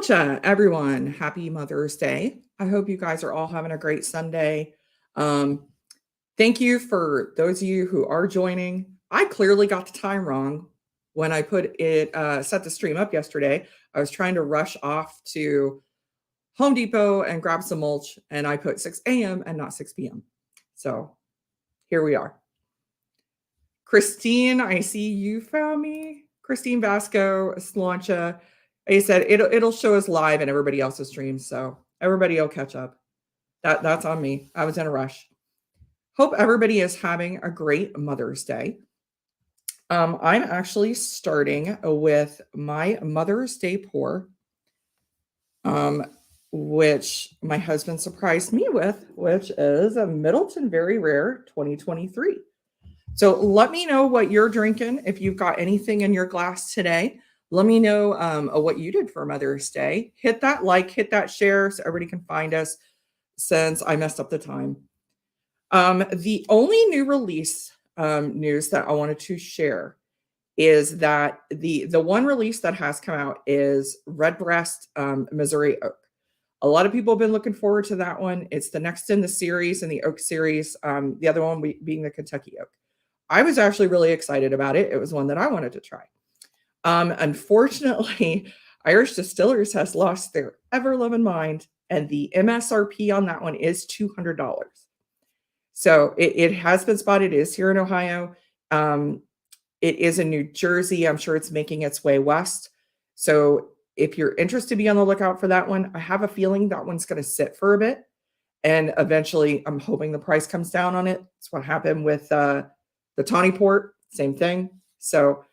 Everyone. Happy Mother's Day. I hope you guys are all having a great Sunday. Um, Thank you for those of you who are joining. I clearly got the time wrong when I set the stream up yesterday. I was trying to rush off to Home Depot and grab some mulch, and I put 6 a.m. and not 6 p.m. So here we are. Christine, I see you found me. Christine Vasco, Slancha. I said it'll show us live in everybody else's streams, so everybody will catch up. That's on me. I was in a rush. Hope everybody is having a great Mother's Day. I'm actually starting with my Mother's Day pour, which my husband surprised me with, which is a Middleton Very Rare 2023. So let me know what you're drinking. If you've got anything in your glass today, let me know what you did for Mother's Day. Hit that like, hit that share so everybody can find us since I messed up the time. The only new release news that I wanted to share is that the one release that has come out is Redbreast Missouri Oak. A lot of people have been looking forward to that one. It's the next in the series, in the Oak series, the other one being the Kentucky Oak. I was actually really excited about it. It was one that I wanted to try. Unfortunately, Irish Distillers has lost their ever-loving mind, and the MSRP on that one is $200. So it has been spotted. It is here in Ohio. It is in New Jersey. I'm sure it's making its way west. So if you're interested, be on the lookout for that one. I have a feeling that one's going to sit for a bit. And eventually, I'm hoping the price comes down on it. It's what happened with the Tawny Port. Same thing. So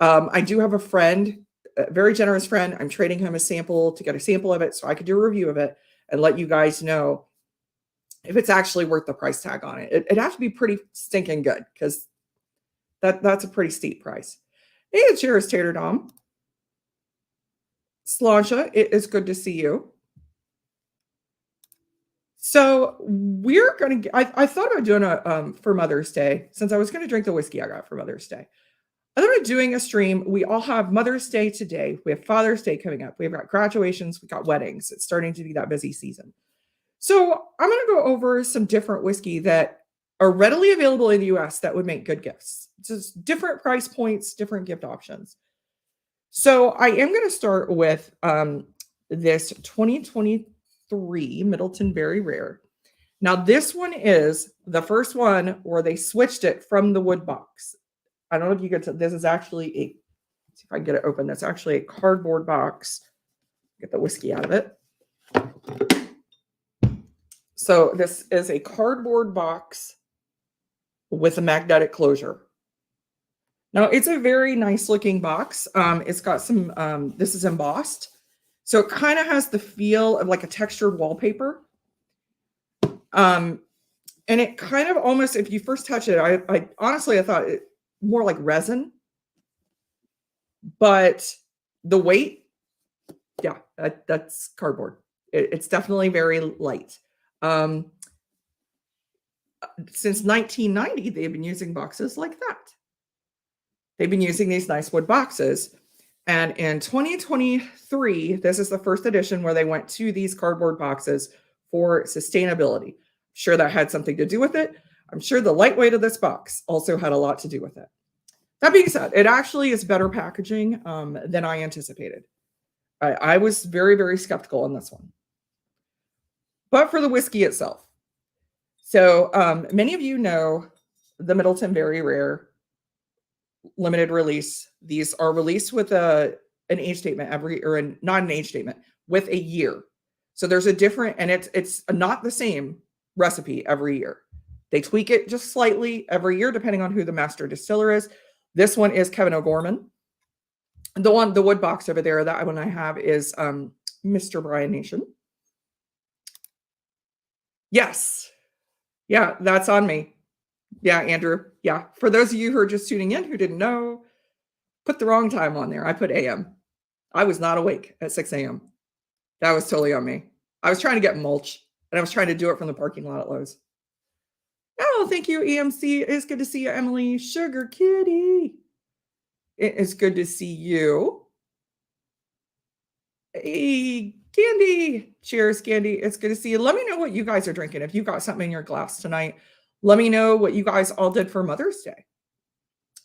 I do have a friend, a very generous friend. I'm trading him a sample to get a sample of it so I could do a review of it and let you guys know if it's actually worth the price tag on it. It'd have to be pretty stinking good because that's a pretty steep price. Hey, cheers, Tater Dom. Slancha, it is good to see you. So we're going to, I thought about doing a, for Mother's Day, since I was going to drink the whiskey I got for Mother's Day. I thought about doing a stream. We all have Mother's Day today. We have Father's Day coming up. We've got graduations. We've got weddings. It's starting to be that busy season. So I'm going to go over some different whiskey that are readily available in the US that would make good gifts. Just different price points, different gift options. So I am going to start with this 2023 Middleton Very Rare. Now this one is the first one where they switched it from the wood box. I don't know if you get to, this is actually let's see if I can get it open. That's actually a cardboard box. Get the whiskey out of it. So this is a cardboard box with a magnetic closure. Now it's a very nice looking box. It's got some, this is embossed. So it kind of has the feel of like a textured wallpaper. And it kind of almost, if you first touch it, I honestly, I thought it more like resin, but the weight, yeah, that's cardboard. It's definitely very light. Since 1990, they've been using boxes like that. They've been using these nice wood boxes. And in 2023, this is the first edition where they went to these cardboard boxes for sustainability. I'm sure that had something to do with it. I'm sure the lightweight of this box also had a lot to do with it. That being said, it actually is better packaging than I anticipated. I was very, very skeptical on this one. But for the whiskey itself. So many of you know the Middleton Very Rare limited release. These are released with an age statement not an age statement, with a year. So there's a different, and it's not the same recipe every year. They tweak it just slightly every year, depending on who the master distiller is. This one is Kevin O'Gorman. The wood box over there, that one I have is Mr. Brian Nation. Yes. Yeah, that's on me. Yeah, Andrew. Yeah. For those of you who are just tuning in who didn't know, put the wrong time on there. I put AM. I was not awake at 6 a.m. That was totally on me. I was trying to get mulch, and I was trying to do it from the parking lot at Lowe's. Oh, thank you, EMC. It's good to see you, Emily. Sugar Kitty. It is good to see you. Hey, Candy. Cheers, Candy. It's good to see you. Let me know what you guys are drinking. If you got something in your glass tonight, let me know what you guys all did for Mother's Day.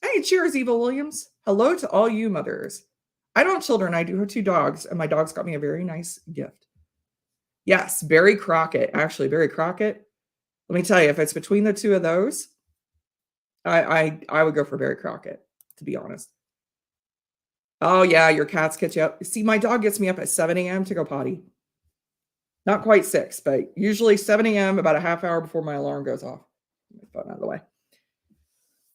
Hey, cheers, Eva Williams. Hello to all you mothers. I don't have children. I do have 2 dogs, and my dogs got me a very nice gift. Yes, Barry Crockett. Actually, Barry Crockett. Let me tell you, if it's between the 2 of those, I would go for Barry Crockett, to be honest. Oh yeah, your cats get you up. See, my dog gets me up at 7 a.m. to go potty. Not quite 6, but usually 7 a.m. about a half hour before my alarm goes off. Get my phone out of the way.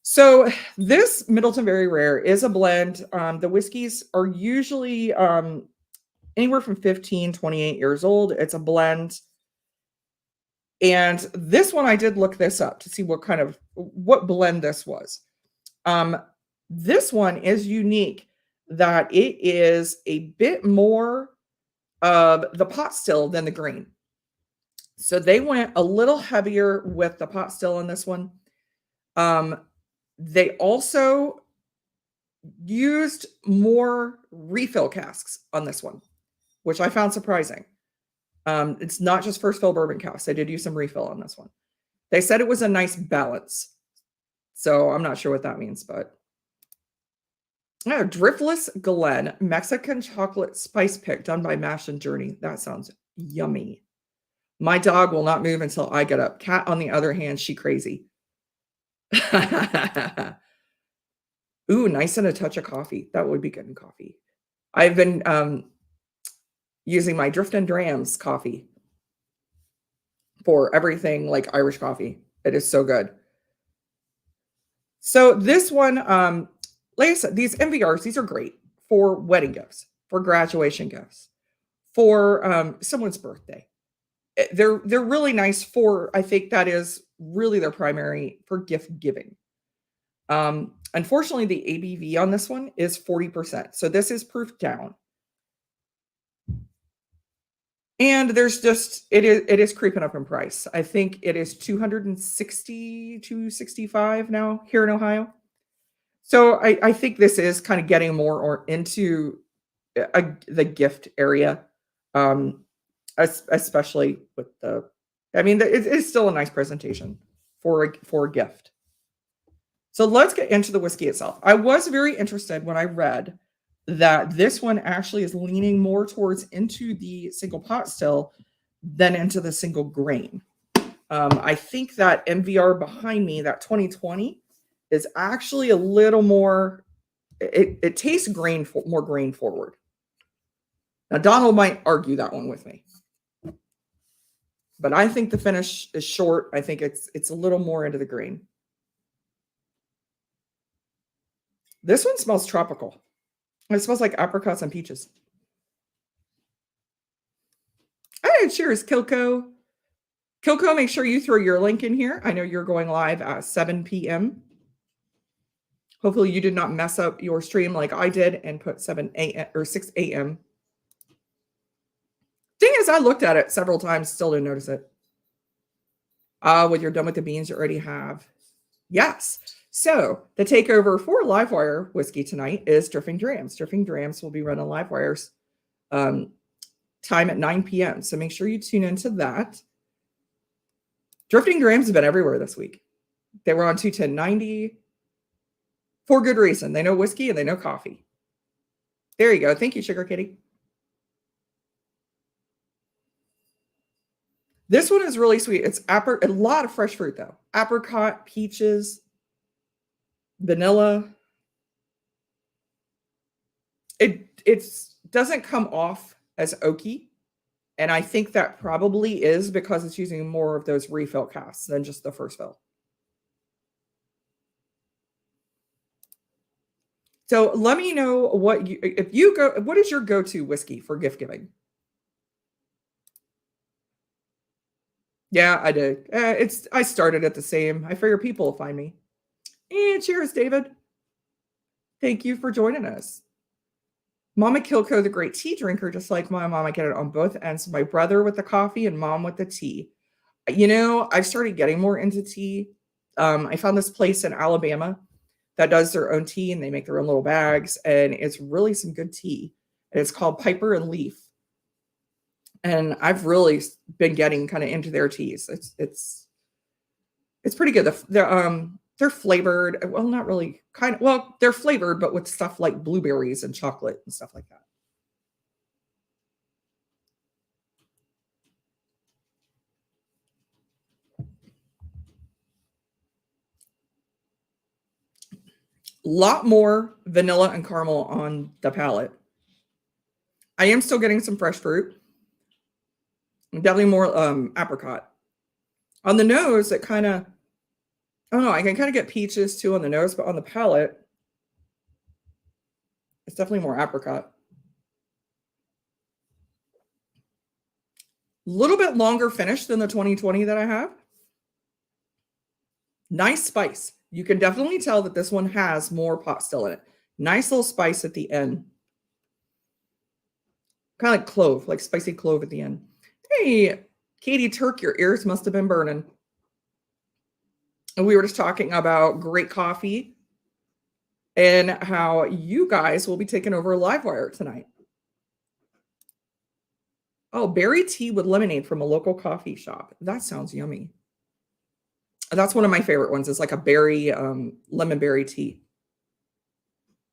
So this Middleton Very Rare is a blend. The whiskeys are usually anywhere from 15, 28 years old. It's a blend. And this one, I did look this up to see what blend this was. This one is unique that it is a bit more of the pot still than the grain. So they went a little heavier with the pot still in this one. They also used more refill casks on this one, which I found surprising. It's not just first fill bourbon casks. They did use some refill on this one. They said it was a nice balance. So I'm not sure what that means, but Driftless Glen Mexican chocolate spice pick done by Mash and Journey. That sounds yummy. My dog will not move until I get up. Cat, on the other hand, she crazy. Ooh, nice and a touch of coffee. That would be good in coffee. I've been using my Drift and Drams coffee for everything like Irish coffee. It is so good. So this one, like I said, these MVRs, these are great for wedding gifts, for graduation gifts, for someone's birthday. They're really nice for, I think that is really their primary for gift giving. Unfortunately, the ABV on this one is 40%. So this is proof down. And there's just, it is creeping up in price. I think it is $260, $265 now here in Ohio. So I think this is kind of getting more or into the gift area, especially with it's still a nice presentation for a gift. So let's get into the whiskey itself. I was very interested when I read that this one actually is leaning more towards into the single pot still than into the single grain. I think that MVR behind me, that 2020, is actually a little more, it tastes more grain forward. Now, Donald might argue that one with me. But I think the finish is short. I think it's a little more into the grain. This one smells tropical. It smells like apricots and peaches. Hey, cheers, Kilco. Kilco, make sure you throw your link in here. I know you're going live at 7 p.m. Hopefully you did not mess up your stream like I did and put 7 a.m. or 6 a.m. Thing is, I looked at it several times, still didn't notice it. When you're done with the beans, you already have. Yes. So the takeover for Livewire whiskey tonight is Drifting Drams. Drifting Drams will be running Livewire's time at 9 p.m. So make sure you tune into that. Drifting Drams have been everywhere this week. They were on 210.90 for good reason. They know whiskey and they know coffee. There you go. Thank you, Sugar Kitty. This one is really sweet. It's a lot of fresh fruit, though. Apricot, peaches, vanilla. It doesn't come off as oaky. And I think that probably is because it's using more of those refill casks than just the first fill. So let me know what is your go-to whiskey for gift giving? Yeah, I did. I started at the same. I figure people will find me. And cheers, David. Thank you for joining us. Mama Kilco, the great tea drinker, just like my mom. I get it on both ends. My brother with the coffee and mom with the tea. You know, I've started getting more into tea. I found this place in Alabama that does their own tea, and they make their own little bags, and it's really some good tea. And it's called Piper and Leaf. And I've really been getting kind of into their teas. It's pretty good. They're flavored. Well, not really. Well, they're flavored, but with stuff like blueberries and chocolate and stuff like that. A lot more vanilla and caramel on the palate. I am still getting some fresh fruit. Definitely more apricot. On the nose, it kind of, I don't know, I can kind of get peaches too on the nose, but on the palate, it's definitely more apricot. A little bit longer finish than the 2020 that I have. Nice spice. You can definitely tell that this one has more pot still in it. Nice little spice at the end. Kind of like clove, like spicy clove at the end. Hey, Katie Turk, your ears must have been burning. And we were just talking about great coffee and how you guys will be taking over Livewire tonight. Oh, berry tea with lemonade from a local coffee shop. That sounds yummy. That's one of my favorite ones. It's like a berry, lemon berry tea.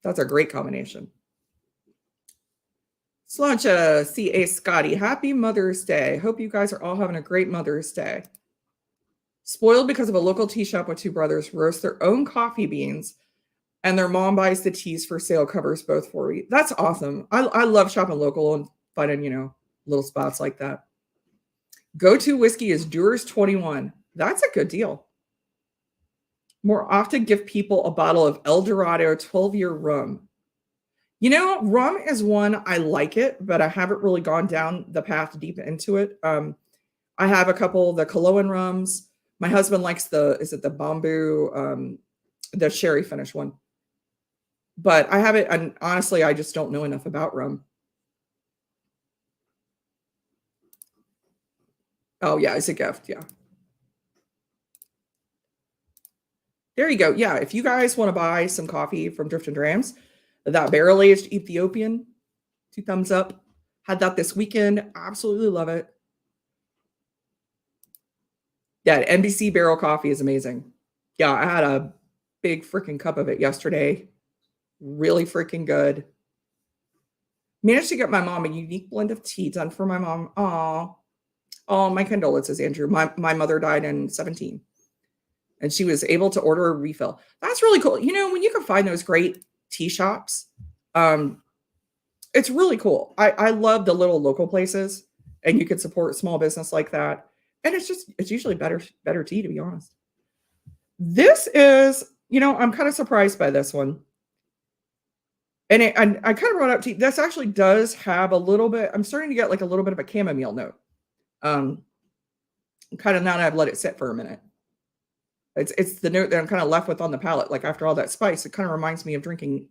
That's a great combination. Slancha C.A. Scotty, happy Mother's Day. Hope you guys are all having a great Mother's Day. Spoiled because of a local tea shop with two brothers roast their own coffee beans and their mom buys the teas for sale, covers both for me. That's awesome. I love shopping local and finding, little spots like that. Go-to whiskey is Dewar's 21. That's a good deal. More often give people a bottle of El Dorado 12-year rum. Rum is one, I like it, but I haven't really gone down the path deep into it. I have a couple of the Kaloan rums. My husband likes the bamboo, the sherry finish one. But I have it, and honestly, I just don't know enough about rum. Oh, yeah, it's a gift, yeah. There you go. Yeah, if you guys want to buy some coffee from Drift and Drams, that barrel-aged Ethiopian, 2 thumbs up. Had that this weekend. Absolutely love it. Yeah, NBC Barrel Coffee is amazing. Yeah, I had a big freaking cup of it yesterday. Really freaking good. Managed to get my mom a unique blend of tea done for my mom. Oh, my condolences, Andrew. My mother died in 2017. And she was able to order a refill. That's really cool. When you can find those great tea shops, it's really cool. I love the little local places, and you can support small business like that. And it's usually better tea, to be honest. This is, I'm kind of surprised by this one. And I kind of brought up tea. This actually does have a little bit, I'm starting to get like a little bit of a chamomile note. Kind of now that I've let it sit for a minute. It's the note that I'm kind of left with on the palate. Like after all that spice, it kind of reminds me of drinking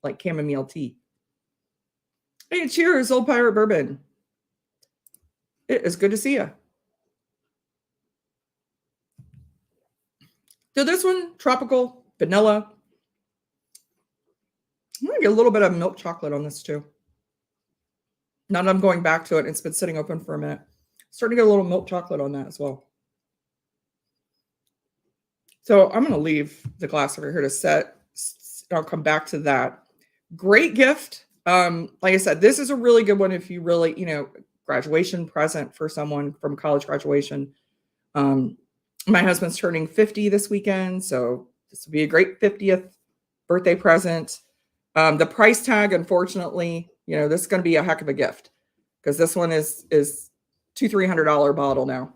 like chamomile tea. Hey, cheers, Old Pirate Bourbon. It is good to see you. So this one, tropical, vanilla. I'm going to get a little bit of milk chocolate on this too. Now that I'm going back to it, it's been sitting open for a minute. Starting to get a little milk chocolate on that as well. So I'm going to leave the glass over here to set. I'll come back to that. Great gift. Like I said, this is a really good one if you really, graduation present for someone from college graduation. My husband's turning 50 this weekend, so this would be a great 50th birthday present. The price tag, unfortunately, this is going to be a heck of a gift because this one is $200-300 bottle now.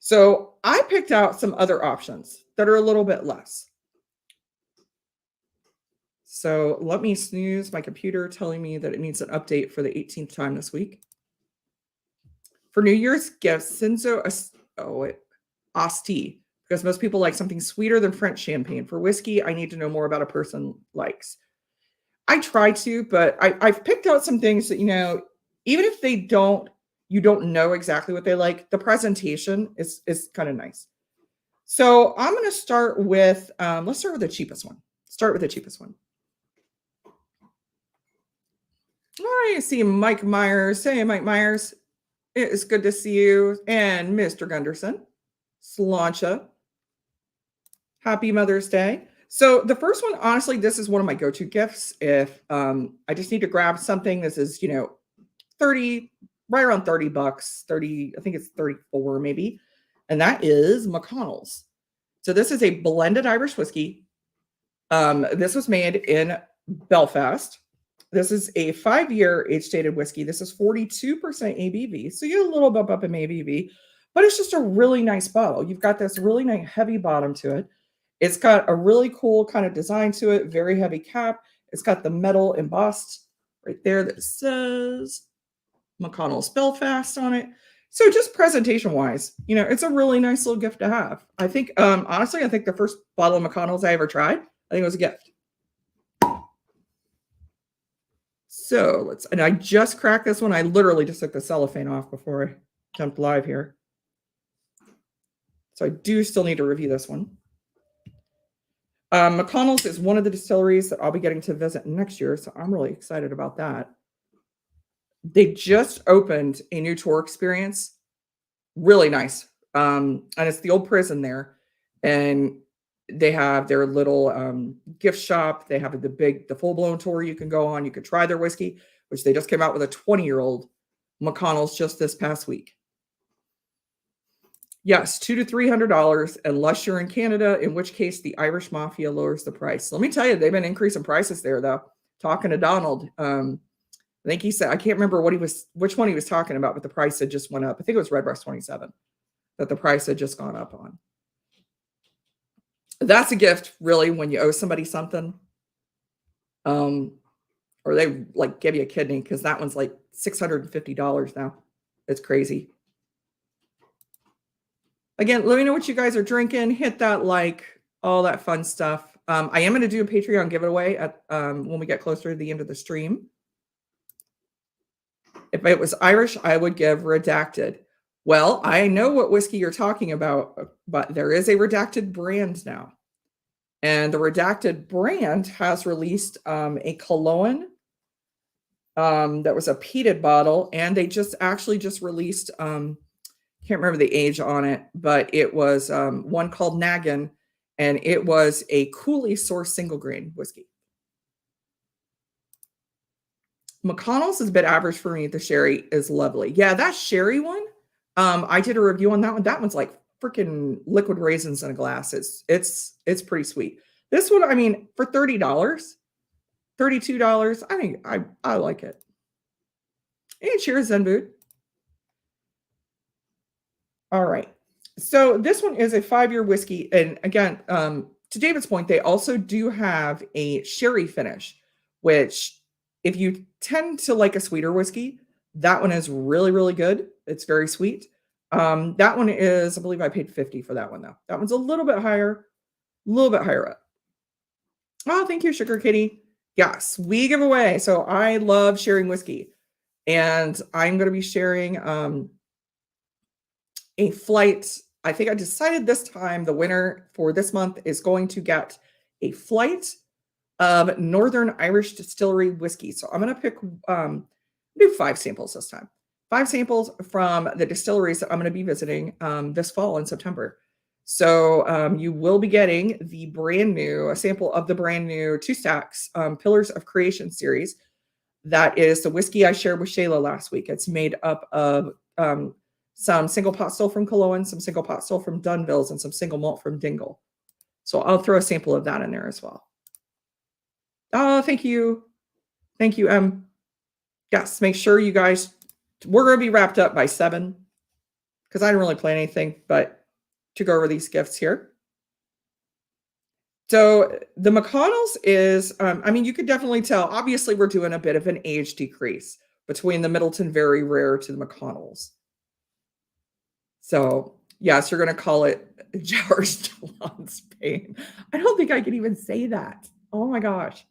So I picked out some other options that are a little bit less. So let me snooze my computer telling me that it needs an update for the 18th time this week. For New Year's gifts, Cinzo Asti, because most people like something sweeter than French champagne. For whiskey, I need to know more about a person likes. I try to, but I've picked out some things that, even if you don't know exactly what they like, the presentation is kind of nice. So I'm going to start with, let's start with the cheapest one. Start with the cheapest one. I see Mike Myers. Hey, Mike Myers. It is good to see you. And Mr. Gunderson. Slancha. Happy Mother's Day. So the first one, honestly, this is one of my go-to gifts. If I just need to grab something, this is, 30, right around 30 bucks, 30, I think it's 34 maybe. And that is McConnell's. So this is a blended Irish whiskey. This was made in Belfast. This is a 5-year age-dated whiskey. This is 42% ABV. So you get a little bump up in ABV, but it's just a really nice bottle. You've got this really nice heavy bottom to it. It's got a really cool kind of design to it, very heavy cap. It's got the metal embossed right there that says McConnell's Belfast on it. So just presentation-wise, it's a really nice little gift to have. I think, honestly, I think the first bottle of McConnell's I ever tried, I think it was a gift. So and I just cracked this one. I literally just took the cellophane off before I jumped live here. So I do still need to review this one. McConnell's is one of the distilleries that I'll be getting to visit next year, so I'm really excited about that. They just opened a new tour experience. Really nice. And it's the old prison there. And they have their little gift shop. They have the full-blown tour you can go on. You could try their whiskey, which they just came out with a 20-year-old McConnell's just this past week. Yes, $200 to $300 unless you're in Canada, in which case the Irish Mafia lowers the price. Let me tell you, they've been increasing prices there, though. Talking to Donald, I think he said, I can't remember which one he was talking about, but the price had just went up. I think it was Redbreast 27 that the price had just gone up on. That's a gift, really, when you owe somebody something. Or they like give you a kidney, because that one's like $650 now. It's crazy. Again, let me know what you guys are drinking. Hit that like, all that fun stuff. I am going to do a Patreon giveaway at when we get closer to the end of the stream. If it was Irish, I would give Redacted. Well, I know what whiskey you're talking about, but there is a Redacted brand now. And the Redacted brand has released a cologne that was a peated bottle, and they just released can't remember the age on it, but it was one called Naggin, and it was a Cooley sourced single grain whiskey. McConnell's is a bit average for me. The sherry is lovely. Yeah, that sherry one, I did a review on that one. That one's like freaking liquid raisins in a glass. It's pretty sweet. This one, I mean, for $30, $32, I think I like it. And cheers, Zen Boot. All right. So this one is a 5-year whiskey. And again, to David's point, they also do have a sherry finish, which if you tend to like a sweeter whiskey, that one is really, really good. It's very sweet. That one is, I believe I paid $50 for that one, though. That one's a little bit higher up. Oh, thank you, Sugar Kitty. Yes, we give away. So I love sharing whiskey. And I'm going to be sharing a flight. I think I decided this time the winner for this month is going to get a flight of Northern Irish Distillery whiskey. So I'm going to pick, do 5 samples this time. 5 samples from the distilleries that I'm going to be visiting this fall in September. So you will be getting a sample of the brand new 2 Stacks Pillars of Creation series. That is the whiskey I shared with Shayla last week. It's made up of some single pot still from Culloden, some single pot still from Dunvilles, and some single malt from Dingle. So I'll throw a sample of that in there as well. Oh, thank you. Thank you, yes, make sure you guys, we're going to be wrapped up by 7 because I didn't really plan anything but to go over these gifts here. So the McConnell's is, I mean, you could definitely tell, obviously we're doing a bit of an age decrease between the Middleton Very Rare to the McConnell's. So yes, you're going to call it George Stallon's Pain. I don't think I can even say that. Oh my gosh.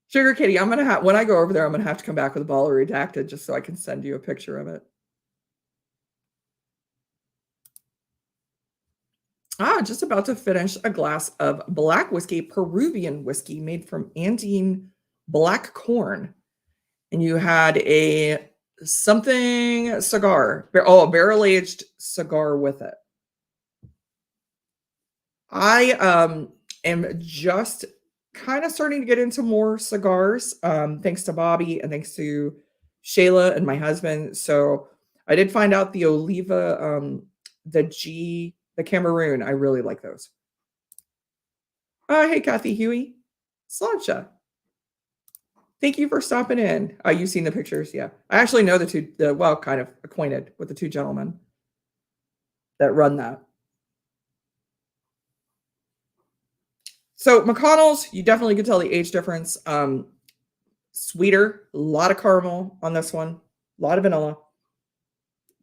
Sugar Kitty, I'm going to when I go over there, I'm going to have to come back with a bottle of Redacted just so I can send you a picture of it. Just about to finish a glass of black whiskey, Peruvian whiskey made from Andean black corn. And you had a something cigar. A barrel-aged cigar with it. I am just kind of starting to get into more cigars, thanks to Bobby and thanks to Shayla and my husband. So I did find out the Oliva, the Cameroon. I really like those. Hey, Kathy Huey. Sláinte. Thank you for stopping in. You've seen the pictures, yeah. I actually know kind of acquainted with the two gentlemen that run that. So McConnell's, you definitely can tell the age difference. Sweeter, a lot of caramel on this one, a lot of vanilla.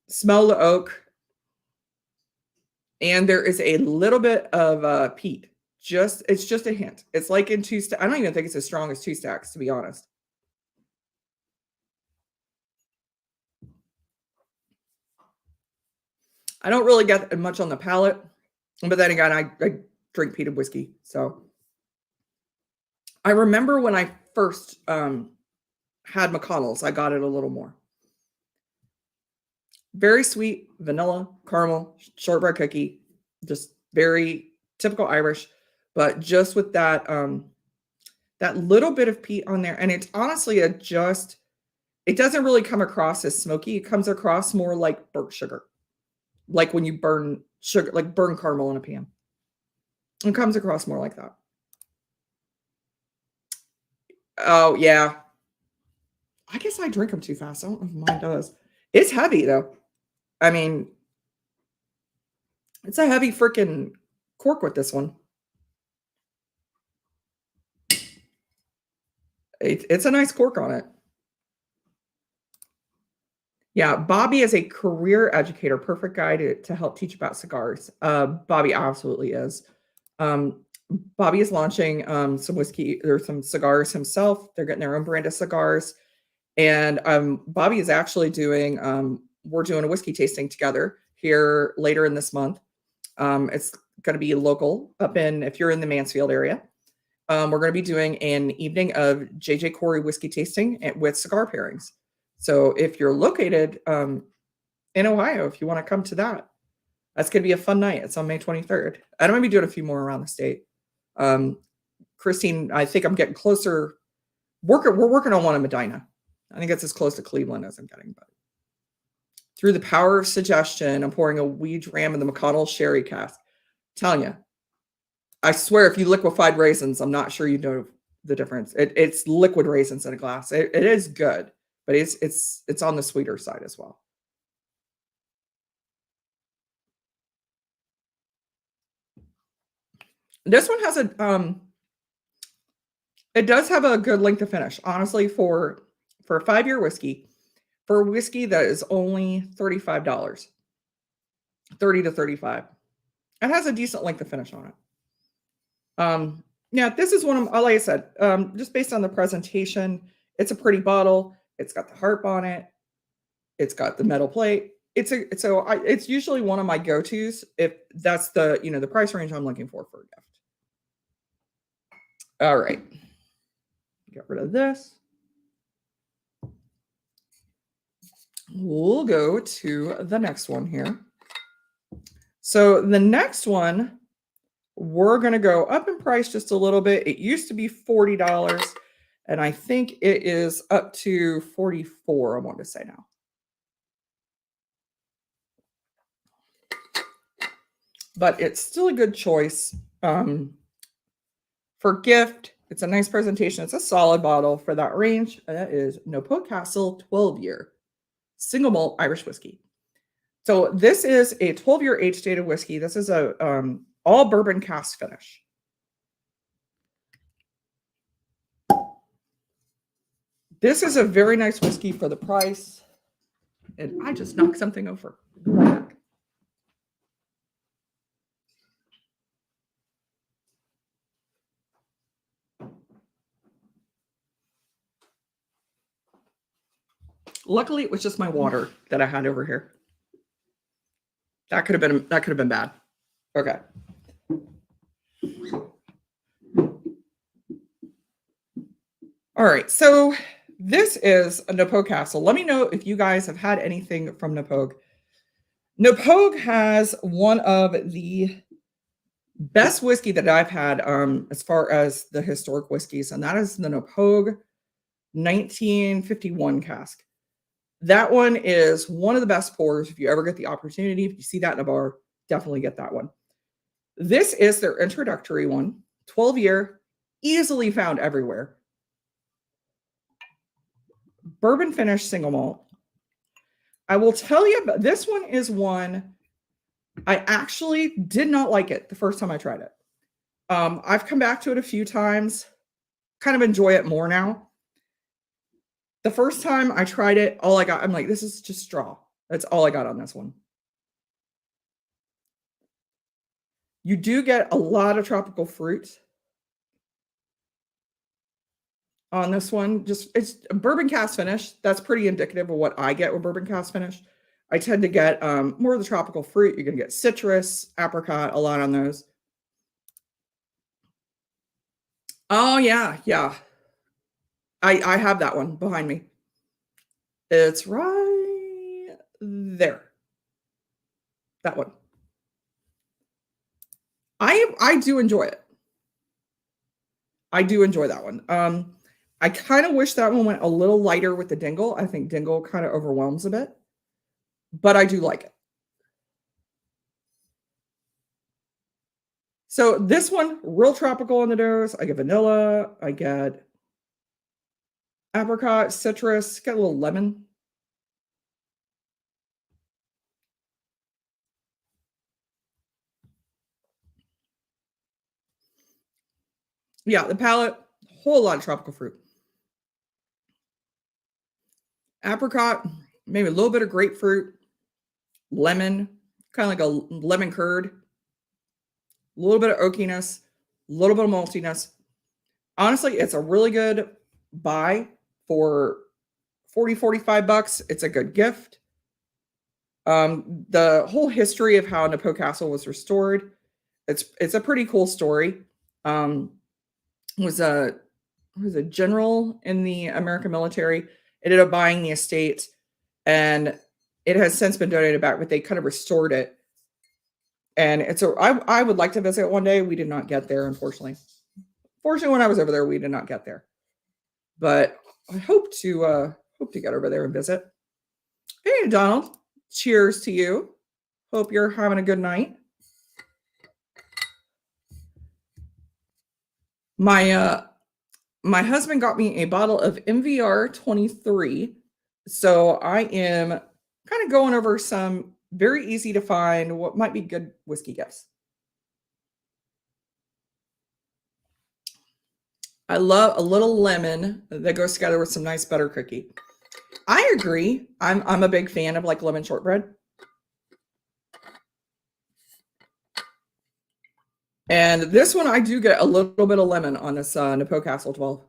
Smell the oak. And there is a little bit of peat. It's just a hint. It's like in two stacks. I don't even think it's as strong as two stacks, to be honest. I don't really get much on the palate, but then again, I drink peated whiskey. So I remember when I first had McConnell's, I got it a little more. Very sweet, vanilla, caramel, shortbread cookie, just very typical Irish, but just with that that little bit of peat on there. And it's honestly it doesn't really come across as smoky. It comes across more like burnt sugar. Like when you burn sugar, like burn caramel in a pan. It comes across more like that. Oh, yeah. I guess I drink them too fast. I don't know if mine does. It's heavy, though. I mean, it's a heavy freaking cork with this one. It's a nice cork on it. Yeah, Bobby is a career educator, perfect guy to help teach about cigars. Bobby absolutely is. Bobby is launching some whiskey or some cigars himself. They're getting their own brand of cigars. And Bobby is actually we're doing a whiskey tasting together here later in this month. It's going to be local if you're in the Mansfield area. We're going to be doing an evening of JJ Corey whiskey tasting with cigar pairings. So if you're located in Ohio, if you want to come to that, that's going to be a fun night. It's on May 23rd. I'm going to be doing a few more around the state. Christine, I think I'm getting closer. We're working on one in Medina. I think it's as close to Cleveland as I'm getting. But through the power of suggestion, I'm pouring a wee dram in the McConnell sherry cask. Telling you, I swear, if you liquefied raisins, I'm not sure you know the difference. It's liquid raisins in a glass. It is good, but it's on the sweeter side as well. This one has it does have a good length of finish, honestly, for a 5-year whiskey, for a whiskey that is only $35, 30 to 35. It has a decent length of finish on it. Yeah, this is one of, like I said, just based on the presentation, it's a pretty bottle. It's got the harp on it. It's got the metal plate. It's usually one of my go-tos if that's the price range I'm looking for a gift. All right. Get rid of this. We'll go to the next one here. So the next one, we're going to go up in price just a little bit. It used to be $40, and I think it is up to $44, I want to say now. But it's still a good choice for gift. It's a nice presentation. It's a solid bottle for that range. And that is Knoppole Castle 12-year single malt Irish whiskey. So this is a 12-year age-dated whiskey. This is a all bourbon cask finish. This is a very nice whiskey for the price. And I just knocked something over. Luckily, it was just my water that I had over here. That could have been bad. Okay. All right, so this is a Napogue Castle. Let me know if you guys have had anything from Napogue. Napogue has one of the best whiskey that I've had as far as the historic whiskeys, and that is the Napogue 1951 cask. That one is one of the best pours. If you ever get the opportunity, if you see that in a bar, definitely get that one. This is their introductory one, 12-year, easily found everywhere. Bourbon finish single malt. I will tell you about this one is one I actually did not like it the first time I tried it. I've come back to it a few times, kind of enjoy it more now. The first time I tried it, all I got, I'm like, this is just straw. That's all I got on this one. You do get a lot of tropical fruit on this one. Just it's a bourbon cask finish. That's pretty indicative of what I get with bourbon cask finish. I tend to get more of the tropical fruit. You're going to get citrus, apricot, a lot on those. Oh, yeah, yeah. I have that one behind me. It's right there. That one. I do enjoy it. I do enjoy that one. I kind of wish that one went a little lighter with the dingle. I think dingle kind of overwhelms a bit, but I do like it. So this one, real tropical on the nose. I get vanilla. I get apricot, citrus, get a little lemon. Yeah, the palate, whole lot of tropical fruit. Apricot, maybe a little bit of grapefruit, lemon, kind of like a lemon curd, a little bit of oakiness, a little bit of maltiness. Honestly, it's a really good buy for 40, 45 bucks. It's a good gift. The whole history of how Napogue Castle was restored, it's a pretty cool story. Was a general in the American military, ended up buying the estate, and it has since been donated back, but they kind of restored it. And I would like to visit it one day. We did not get there, unfortunately. Fortunately, when I was over there, we did not get there. But I hope to get over there and visit. Hey, Donald. Cheers to you. Hope you're having a good night. My husband got me a bottle of MVR 23. So I am kind of going over some very easy to find what might be good whiskey gifts. I love a little lemon that goes together with some nice butter cookie. I agree. I'm a big fan of like lemon shortbread. And this one, I do get a little bit of lemon on this Napogue Castle 12.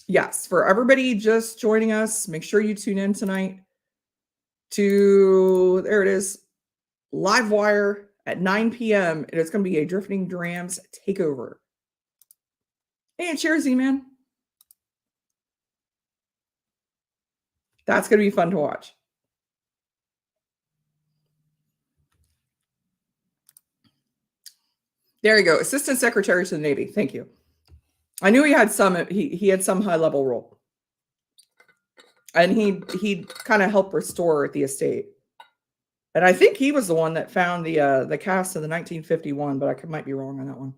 Yes, for everybody just joining us, make sure you tune in tonight to, there it is, Livewire at 9 p.m. And it's going to be a Drifting Drams takeover. Hey, cheers, Z-Man. That's going to be fun to watch. There you go. Assistant Secretary to the Navy. Thank you. I knew he had some, he had some high level role. And he kind of helped restore the estate. And I think he was the one that found the cast of the 1951, but I might be wrong on that one.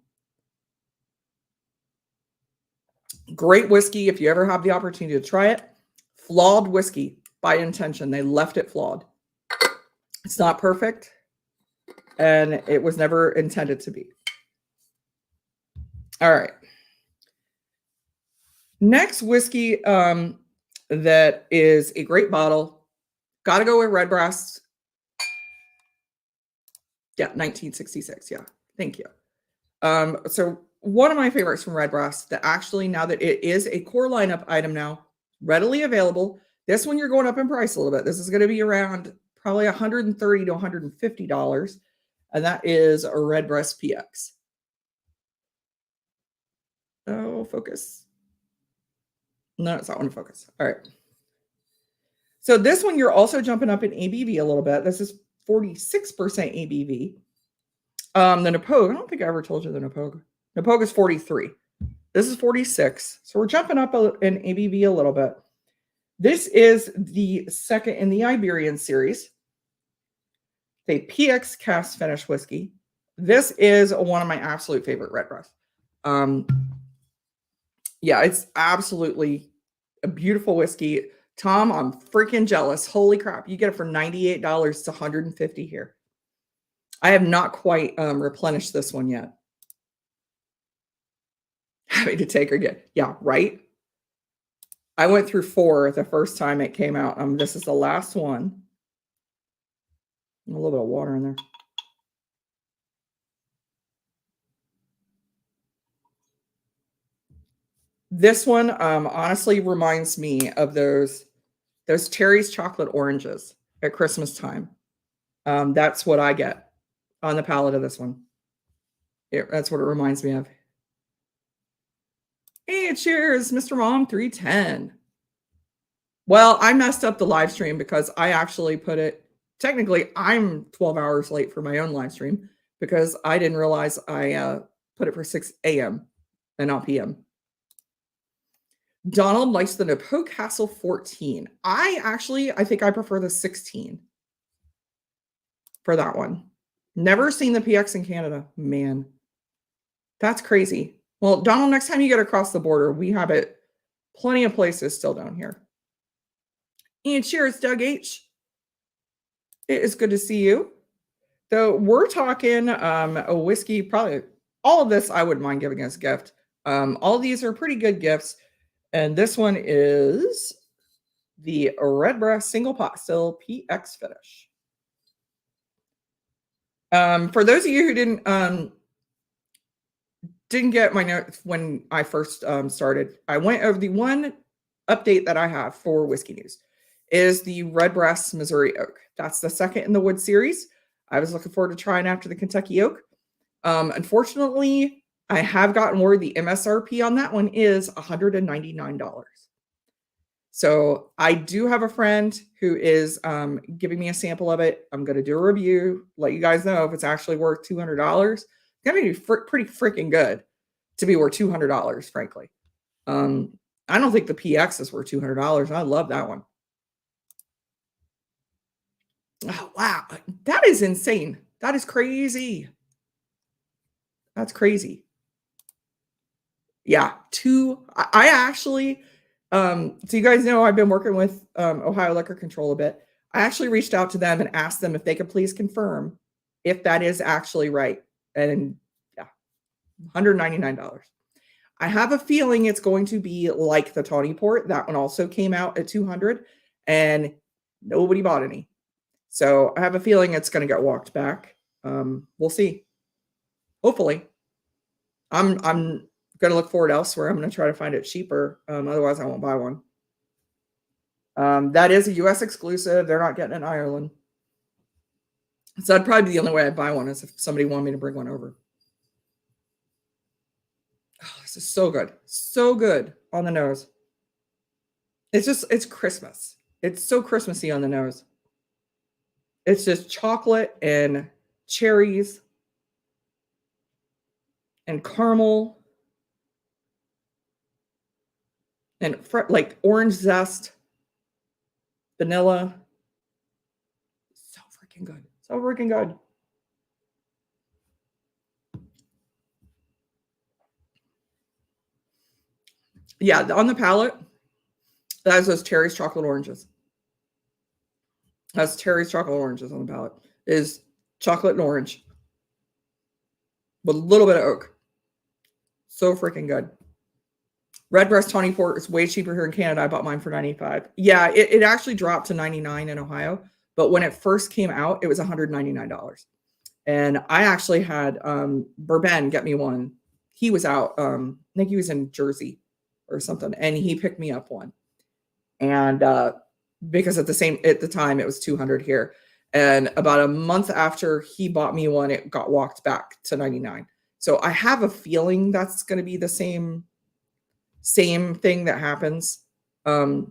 Great whiskey if you ever have the opportunity to try it. Flawed whiskey by intention. They left it flawed. It's not perfect, and it was never intended to be. All right. Next whiskey that is a great bottle. Got to go with Redbreast. Yeah, 1966. Yeah, thank you. So one of my favorites from Redbreast that actually, now that it is a core lineup item now, readily available. This one you're going up in price a little bit. This is going to be around probably $130 to $150, and that is a Redbreast PX. Oh, focus. No, it's not one to focus. All right. So this one, you're also jumping up in ABV a little bit. This is 46% ABV. The Napogue, I don't think I ever told you the Napogue. Napogue is 43. This is 46. So we're jumping up in ABV a little bit. This is the second in the Iberian series. The PX Cast Finish Whiskey. This is one of my absolute favorite redbreast. Yeah, it's absolutely a beautiful whiskey. Tom, I'm freaking jealous. Holy crap. You get it for $98 to $150 here. I have not quite replenished this one yet. Happy to take her again. Yeah, right? I went through 4 the first time it came out. This is the last one. A little bit of water in there. This one honestly reminds me of those Terry's chocolate oranges at Christmas time. That's what I get on the palate of this one. That's what it reminds me of. Hey, cheers, Mr. Mom 310. Well, I messed up the live stream because I actually put it, technically I'm 12 hours late for my own live stream because I didn't realize I put it for 6 a.m. and not p.m. Donald likes the Napoque Castle 14. I think I prefer the 16 for that one. Never seen the PX in Canada. Man, that's crazy. Well, Donald, next time you get across the border, we have it plenty of places still down here. And cheers, Doug H. It is good to see you. So we're talking a whiskey, probably all of this I wouldn't mind giving as a gift. All of these are pretty good gifts. And this one is the Redbreast Single Pot Still PX Finish. For those of you who didn't get my notes when I first started, I went over the one update that I have for Whiskey News is the Redbreast Missouri Oak. That's the second in the wood series. I was looking forward to trying after the Kentucky Oak. Unfortunately, I have gotten word the MSRP on that one is $199. So I do have a friend who is giving me a sample of it. I'm going to do a review, let you guys know if it's actually worth $200. It's going to be pretty freaking good to be worth $200, frankly. I don't think the PX is worth $200. I love that one. Oh, wow. That is insane. That is crazy. That's crazy. Yeah, I actually, so you guys know I've been working with Ohio Liquor Control a bit. I actually reached out to them and asked them if they could please confirm if that is actually right. And yeah, $199. I have a feeling it's going to be like the Tawny Port. That one also came out at $200 and nobody bought any. So I have a feeling it's going to get walked back. We'll see. Hopefully. I'm going to look for it elsewhere. I'm going to try to find it cheaper. Otherwise, I won't buy one. That is a U.S. exclusive. They're not getting it in Ireland. So that'd probably be the only way I'd buy one is if somebody wanted me to bring one over. Oh, this is so good. So good on the nose. It's Christmas. It's so Christmassy on the nose. It's just chocolate and cherries and caramel and like orange zest, vanilla. So freaking good. So freaking good. Yeah, on the palate, that is those Terry's chocolate oranges. That's Terry's chocolate oranges on the palate. It is chocolate and orange with a little bit of oak. So freaking good. Redbreast Tawny Port is way cheaper here in Canada. I bought mine for $95. Yeah, it actually dropped to $99 in Ohio. But when it first came out, it was $199. And I actually had Bourbon get me one. He was out. I think he was in Jersey or something. And he picked me up one. And because at the time, it was $200 here. And about a month after he bought me one, it got walked back to $99. So I have a feeling that's going to be the same same thing that happens in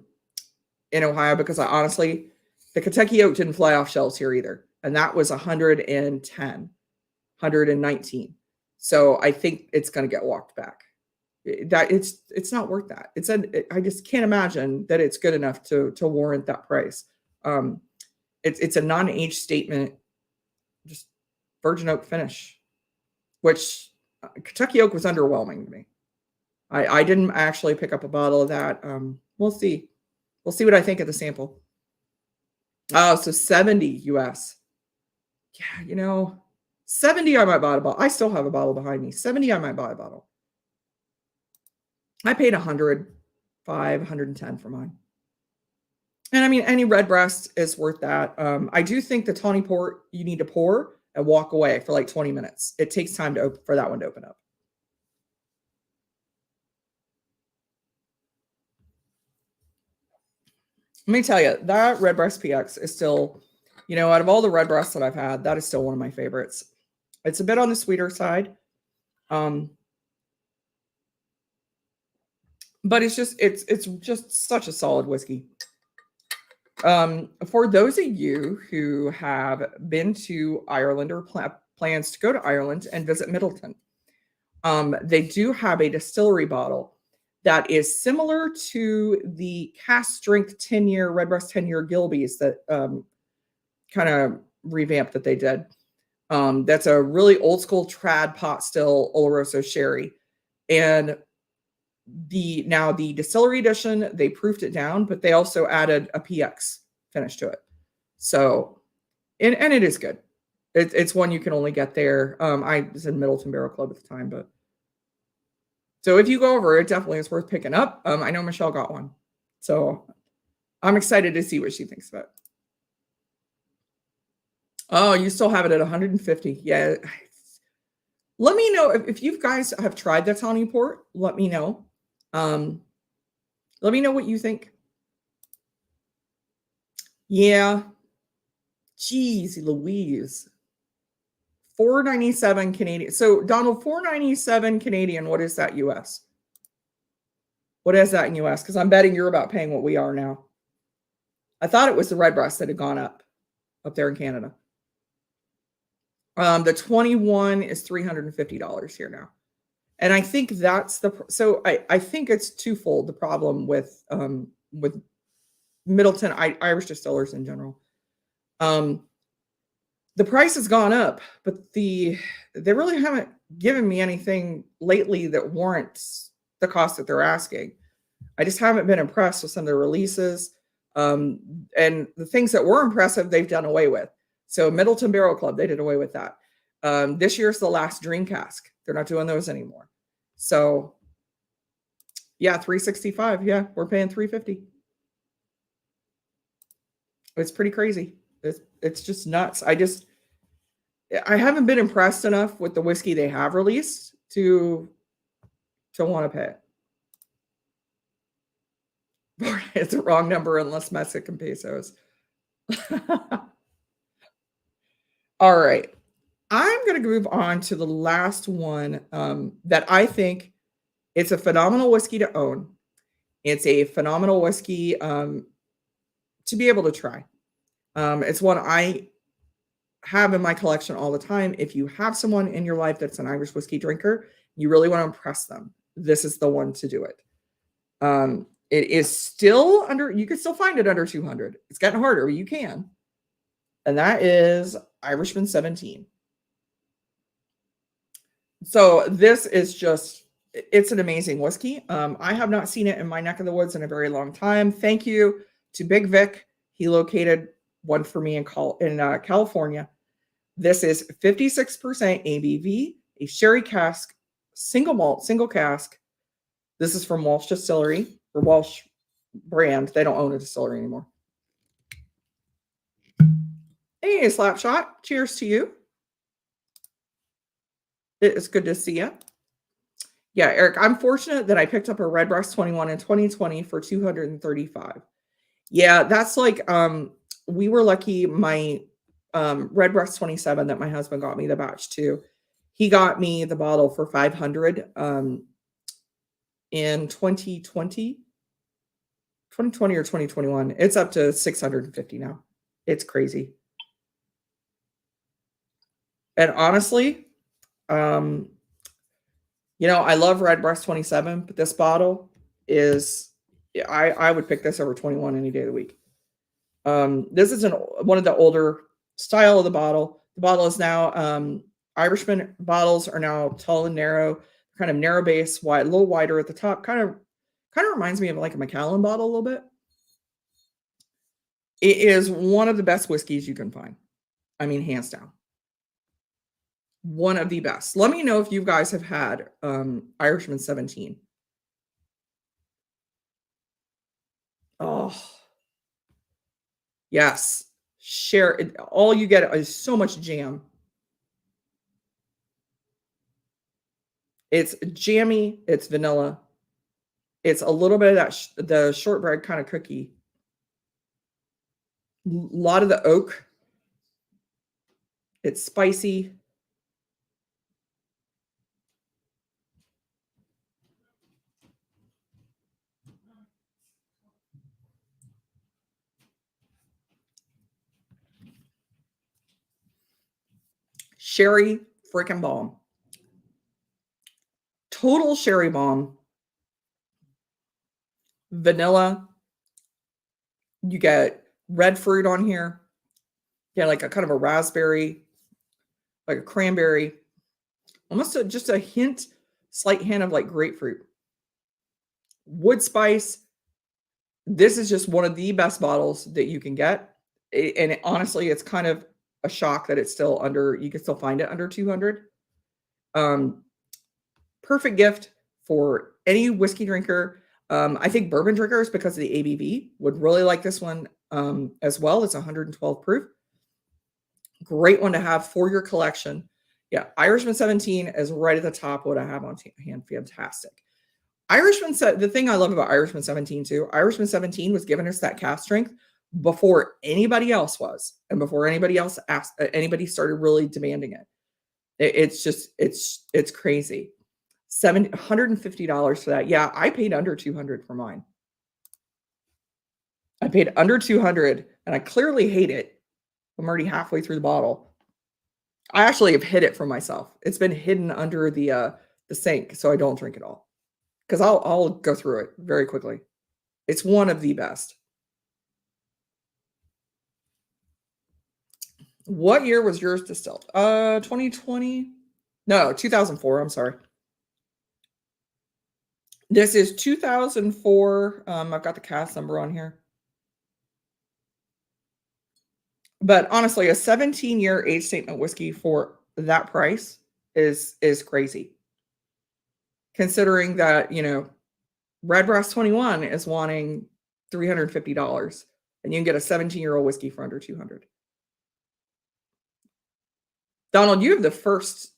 Ohio, because I honestly, the Kentucky Oak didn't fly off shelves here either. And that was 110, 119. So I think it's going to get walked back. That it's not worth that. I just can't imagine that it's good enough to warrant that price. It's a non-age statement, just virgin oak finish, which Kentucky Oak was underwhelming to me. I didn't actually pick up a bottle of that. We'll see. We'll see what I think of the sample. Oh, so 70 US. Yeah, 70 I might buy a bottle. I still have a bottle behind me. 70 I might buy a bottle. I paid 105, 110 for mine. And I mean, any Redbreast is worth that. I do think the Tawny Port, you need to pour and walk away for like 20 minutes. It takes time for that one to open up. Let me tell you, that Redbreast PX is still, out of all the Redbreasts that I've had, that is still one of my favorites. It's a bit on the sweeter side. But it's just such a solid whiskey. For those of you who have been to Ireland or plans to go to Ireland and visit Midleton, they do have a distillery bottle that is similar to the cask strength 10-year Redbreast 10-year Gilbey's that kind of revamped that they did. That's a really old school trad pot still Oloroso sherry. And the distillery edition, they proofed it down, but they also added a PX finish to it. So, and it is good. It's one you can only get there. I was in Midleton Barrel Club at the time, but so if you go over, it definitely is worth picking up. I know Michelle got one, so I'm excited to see what she thinks of it. Oh, you still have it at 150. Yeah. Let me know if you guys have tried the Tawny Port. Let me know. Let me know what you think. Yeah. Jeez Louise. $4.97 Canadian. So Donald, $4.97 Canadian. What is that US? What is that in US? Because I'm betting you're about paying what we are now. I thought it was the Redbreast that had gone up there in Canada. The 21 is $350 here now. And I think that's I think it's twofold, the problem with Midleton Irish distillers in general. The price has gone up, but they really haven't given me anything lately that warrants the cost that they're asking. I just haven't been impressed with some of their releases. And the things that were impressive, they've done away with. So Midleton Barrel Club, they did away with that. This year's the last Dream Cask. They're not doing those anymore. So yeah, $365. Yeah, we're paying $350. It's pretty crazy. It's just nuts. I haven't been impressed enough with the whiskey they have released to want to pay it. It's the wrong number unless Mexican pesos. All right. I'm going to move on to the last one that I think it's a phenomenal whiskey to own. It's a phenomenal whiskey to be able to try. It's one I have in my collection all the time. If you have someone in your life that's an Irish whiskey drinker, you really want to impress them, this is the one to do it. It is still you can still find it under 200. It's getting harder, but you can. And that is Irishman 17. So this is it's an amazing whiskey. I have not seen it in my neck of the woods in a very long time. Thank you to Big Vic. He located one for me in California. This is 56% ABV, a sherry cask, single malt, single cask. This is from Walsh Distillery, or Walsh brand. They don't own a distillery anymore. Hey, Slapshot. Cheers to you. It is good to see you. Yeah, Eric, I'm fortunate that I picked up a Redbreast 21 in 2020 for $235. Yeah, that's like, we were lucky. My Redbreast 27 that my husband got me the batch too. He got me the bottle for $500. in 2020 or 2021. It's up to 650 now. It's crazy. And honestly, I love Redbreast 27, but this bottle is, I would pick this over 21 any day of the week. This is one of the older style of the bottle. The bottle is now, Irishman bottles are now tall and narrow, kind of narrow base, wide, a little wider at the top. Kind of reminds me of like a Macallan bottle a little bit. It is one of the best whiskeys you can find. I mean, hands down. One of the best. Let me know if you guys have had Irishman 17. Oh, yes. Share it. All you get is so much jam. It's jammy. It's vanilla. It's a little bit of that the shortbread kind of cookie. A lot of the oak. It's spicy. Sherry freaking bomb. Total sherry bomb. Vanilla. You get red fruit on here. Yeah, like a kind of a raspberry, like a cranberry. Almost just a slight hint of like grapefruit. Wood spice. This is just one of the best bottles that you can get. Honestly, it's kind of a shock that it's still you can still find it under 200. Perfect gift for any whiskey drinker. I think bourbon drinkers, because of the ABV, would really like this one as well. It's 112 proof. Great one to have for your collection. Yeah, Irishman 17 is right at the top. What I have on hand, fantastic. The thing I love about Irishman 17 too, Irishman 17 was giving us that cask strength before anybody else was, and before anybody started really demanding it. It's crazy. $150 for that. Yeah, I paid under 200 for mine. I paid under 200, and I clearly hate it. I'm already halfway through the bottle. I actually have hid it from myself. It's been hidden under the sink, so I don't drink it all. Because I'll go through it very quickly. It's one of the best. What year was yours distilled? 2020? No, 2004. I'm sorry. This is 2004. I've got the cask number on here. But honestly, a 17-year age statement whiskey for that price is crazy. Considering that, Redbreast 21 is wanting $350, and you can get a 17-year-old whiskey for under 200. Donald, you have the first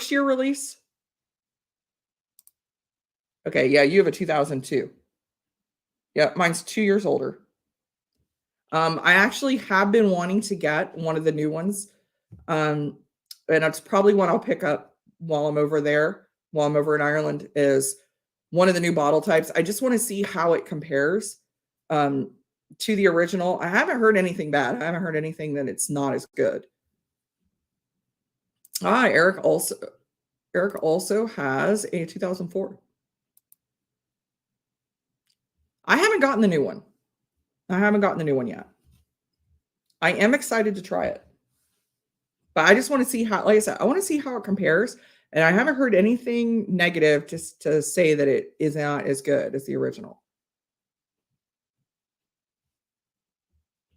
year release? Okay, yeah, you have a 2002. Yeah, mine's 2 years older. I actually have been wanting to get one of the new ones. And it's probably one I'll pick up while I'm over there, while I'm over in Ireland, is one of the new bottle types. I just want to see how it compares to the original. I haven't heard anything bad. I haven't heard anything that it's not as good. Eric also has a 2004. I haven't gotten the new one. I haven't gotten the new one yet. I am excited to try it. But I just want to see how, like I said, I want to see how it compares. And I haven't heard anything negative just to say that it is not as good as the original.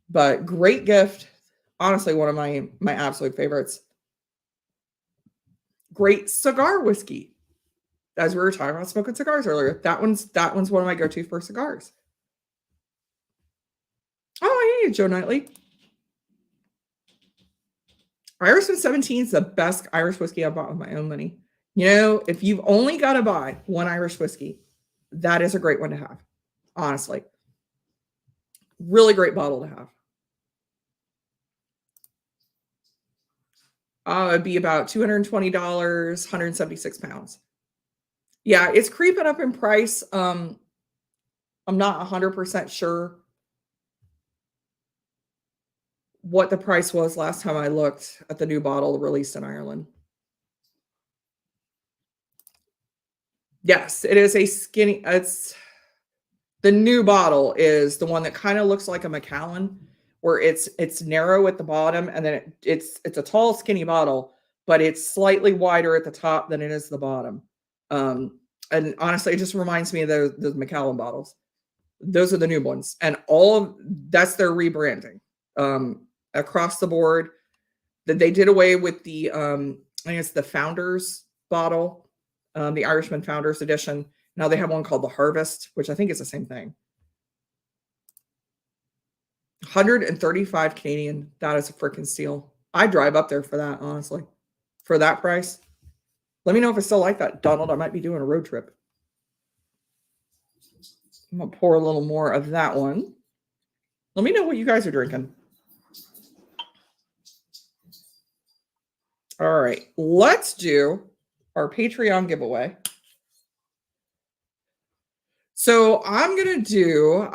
But great gift. Honestly, one of my absolute favorites. Great cigar whiskey. As we were talking about smoking cigars earlier, that one's one of my go-to for cigars. Oh, hey, Joe Knightley. Irishman 17 is the best Irish whiskey I bought with my own money. If you've only got to buy one Irish whiskey, that is a great one to have. Honestly. Really great bottle to have. It'd be about $220, 176 pounds. Yeah, it's creeping up in price. I'm not 100% sure what the price was last time I looked at the new bottle released in Ireland. Yes, it is a skinny it's the new bottle is the one that kinda looks like a Macallan, where it's narrow at the bottom, and then it's a tall, skinny bottle, but it's slightly wider at the top than it is the bottom. And honestly, it just reminds me of the Macallan bottles. Those are the new ones, and all of that's their rebranding, across the board. That they did away with the, I think it's the Founders bottle, the Irishman Founders edition. Now they have one called the Harvest, which I think is the same thing. 135 Canadian. That is a freaking steal. I drive up there for that, honestly. For that price. Let me know if it's still like that, Donald. I might be doing a road trip. I'm gonna pour a little more of that one. Let me know what you guys are drinking. All right, let's do our Patreon giveaway. So I'm gonna do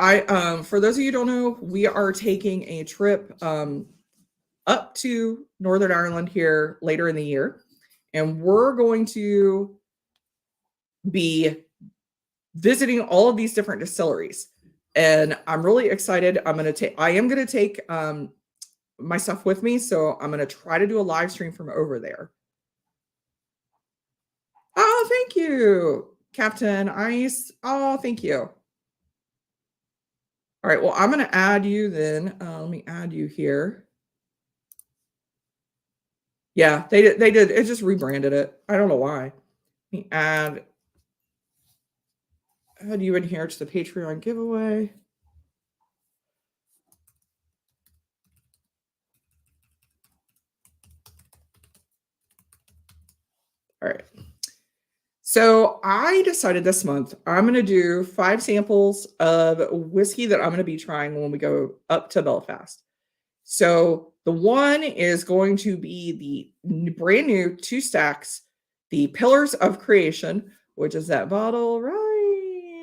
for those of you who don't know, we are taking a trip up to Northern Ireland here later in the year, and we're going to be visiting all of these different distilleries. And I'm really excited. I am gonna take my stuff with me, so I'm gonna try to do a live stream from over there. Oh, thank you, Captain Ice. Oh, thank you. All right, well, I'm gonna add you then. Let me add you here. Yeah, they did. It just rebranded it. I don't know why. Let me add you in here to the Patreon giveaway. All right. So I decided this month I'm going to do 5 samples of whiskey that I'm going to be trying when we go up to Belfast. So the one is going to be the brand new 2 stacks, the Pillars of Creation, which is that bottle right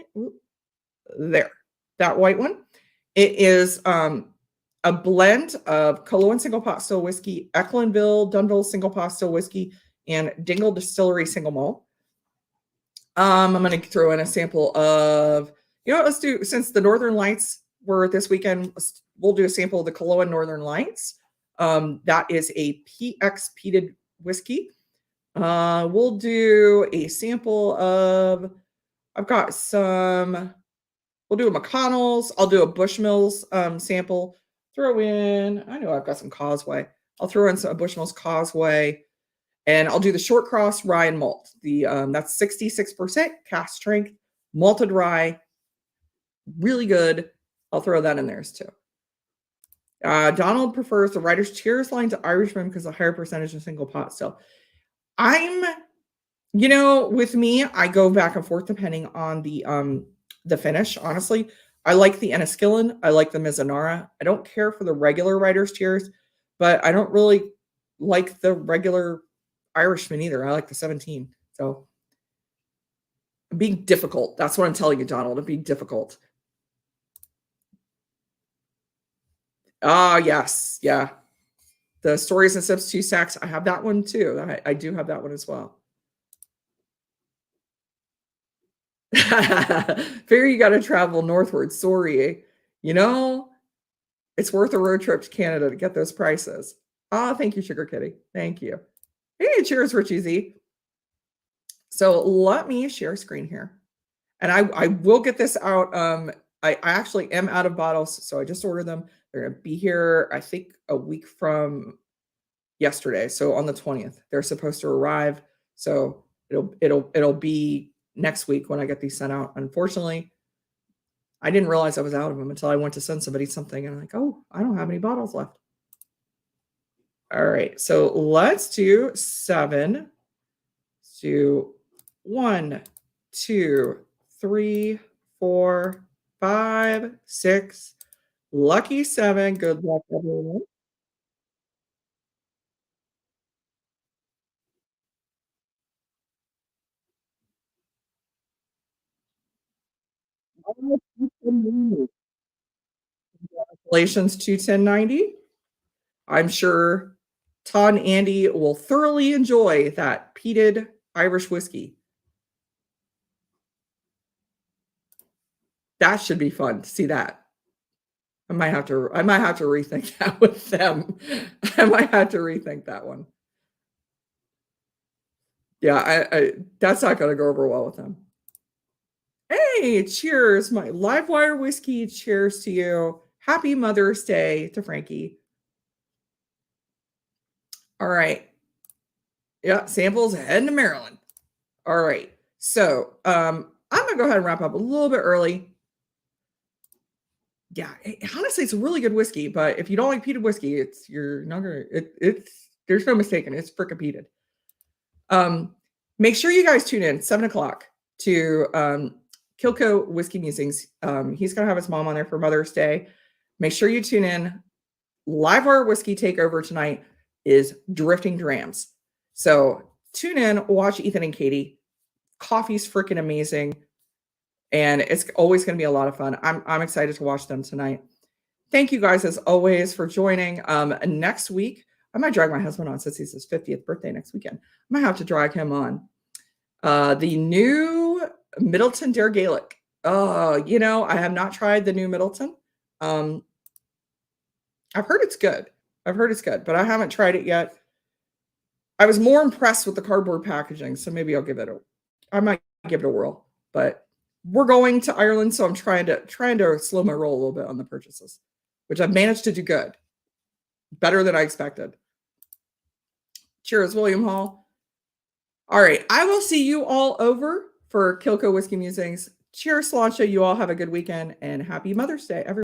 there, that white one. It is a blend of Cullowen single pot still whiskey, Ecklandville, Dunville single pot still whiskey, and Dingle Distillery single malt. I'm going to throw in a sample of, let's do, since the Northern Lights were this weekend, we'll do a sample of the Cullowen Northern Lights. That is a PX peated whiskey. We'll do a sample of, I've got some, we'll do a McConnell's. I'll do a Bushmills sample. Throw in, I know I've got some Causeway. I'll throw in some Bushmills Causeway. And I'll do the short cross rye and malt. That's 66% cask strength, malted rye, really good. I'll throw that in there too. Donald prefers the Writer's Cheers line to Irishman because a higher percentage of single pot still. With me, I go back and forth depending on the finish. Honestly, I like the Enniskillen. I like the Mizunara. I don't care for the regular Writer's Cheers, but I don't really like the regular Irishman either. I like the 17. So being difficult. That's what I'm telling you, Donald. It'd be difficult. Ah, yes. Yeah. The Stories and Sips 2 stacks. I have that one too. I do have that one as well. Figure you got to travel northward. Sorry. It's worth a road trip to Canada to get those prices. Ah, thank you, Sugar Kitty. Thank you. Hey, cheers, Richie Z. So let me share screen here. And I will get this out. I actually am out of bottles, so I just ordered them. They're gonna be here, I think, a week from yesterday. So on the 20th, they're supposed to arrive. So it'll be next week when I get these sent out. Unfortunately, I didn't realize I was out of them until I went to send somebody something, and I'm like, oh, I don't have any bottles left. All right, so let's do 7. Let's do 1, 2, 3, 4, 5, 6. Lucky 7. Good luck, everyone. Congratulations to 1090. I'm sure Todd and Andy will thoroughly enjoy that peated Irish whiskey. That should be fun to see that. I might have to rethink that with them. I might have to rethink that one. Yeah, I that's not gonna go over well with them. Hey, cheers, my Livewire whiskey. Cheers to you. Happy Mother's Day to Frankie. All right. Yeah, samples heading to Maryland. All right. So I'm gonna go ahead and wrap up a little bit early. Yeah, honestly, it's a really good whiskey, but if you don't like peated whiskey, you're not gonna it's there's no mistaking, it's frickin' peated. Make sure you guys tune in 7 o'clock to Kilco Whiskey Musings. He's gonna have his mom on there for Mother's Day. Make sure you tune in. Livewire Whiskey Takeover tonight is Drifting Drams. So tune in, watch Ethan and Katie. Coffee's freaking amazing. And it's always going to be a lot of fun. I'm excited to watch them tonight. Thank you guys as always for joining. Next week, I might drag my husband on since it's his 50th birthday next weekend. I might have to drag him on. The new Middleton Dare Gaelic. I have not tried the new Middleton. I've heard it's good. But I haven't tried it yet. I was more impressed with the cardboard packaging, so maybe I might give it a whirl. But we're going to Ireland, so I'm trying to slow my roll a little bit on the purchases, which I've managed to do good. Better than I expected. Cheers, William Hall. All right, I will see you all over for Kilco Whiskey Musings. Cheers, Sláinte. You all have a good weekend and happy Mother's Day, everyone.